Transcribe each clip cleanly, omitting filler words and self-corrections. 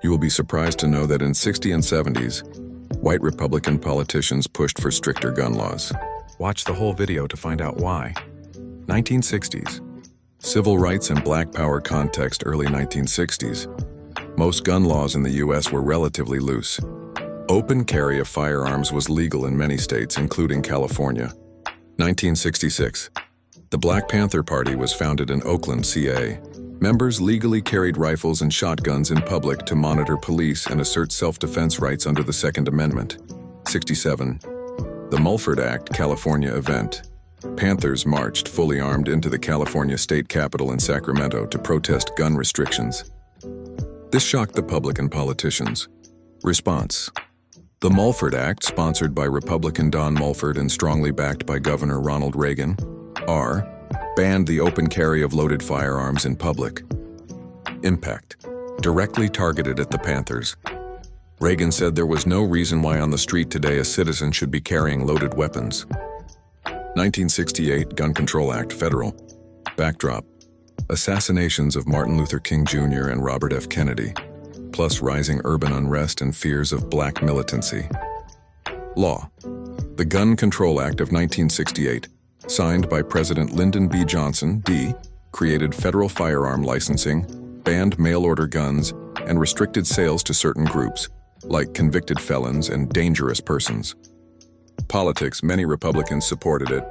You will be surprised to know that in 60s and 70s, white Republican politicians pushed for stricter gun laws. Watch the whole video to find out why. 1960s. Civil rights and black power context. Early 1960s. Most gun laws in the U.S. were relatively loose. Open carry of firearms was legal in many states, including California. 1966. The Black Panther Party was founded in Oakland, CA. Members legally carried rifles and shotguns in public to monitor police and assert self-defense rights under the Second Amendment. 67. The Mulford Act, California event. Panthers marched fully armed into the California state capitol in Sacramento to protest gun restrictions. This shocked the public and politicians. Response. The Mulford Act, sponsored by Republican Don Mulford and strongly backed by Governor Ronald Reagan, banned the open carry of loaded firearms in public. Impact. Directly targeted at the Panthers. Reagan said there was no reason why on the street today a citizen should be carrying loaded weapons. 1968 Gun Control Act, federal. Backdrop. Assassinations of Martin Luther King Jr. and Robert F. Kennedy, plus rising urban unrest and fears of black militancy. Law. The Gun Control Act of 1968, signed by President Lyndon B. Johnson, D., created federal firearm licensing, banned mail-order guns, and restricted sales to certain groups, like convicted felons and dangerous persons. Politics. Many Republicans supported it.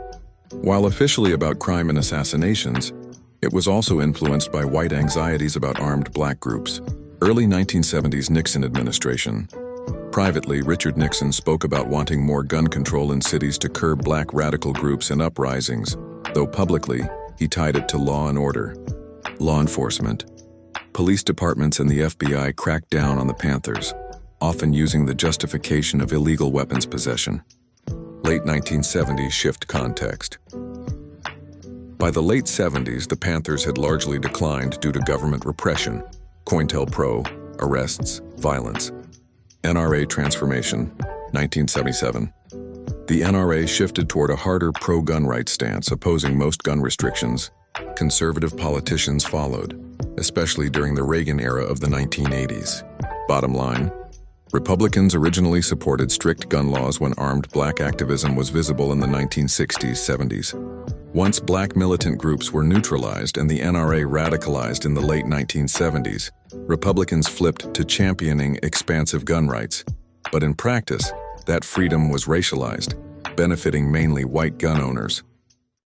While officially about crime and assassinations, it was also influenced by white anxieties about armed black groups. Early 1970s Nixon administration. Privately, Richard Nixon spoke about wanting more gun control in cities to curb black radical groups and uprisings, though publicly, he tied it to law and order. Law enforcement. Police departments and the FBI cracked down on the Panthers, often using the justification of illegal weapons possession. Late 1970s shift context. By the late 70s, the Panthers had largely declined due to government repression, COINTELPRO, arrests, violence. NRA transformation, 1977. The NRA shifted toward a harder pro-gun rights stance, opposing most gun restrictions. Conservative politicians followed, especially during the Reagan era of the 1980s. Bottom line, Republicans originally supported strict gun laws when armed black activism was visible in the 1960s-70s. Once black militant groups were neutralized and the NRA radicalized in the late 1970s, Republicans flipped to championing expansive gun rights. But in practice, that freedom was racialized, benefiting mainly white gun owners.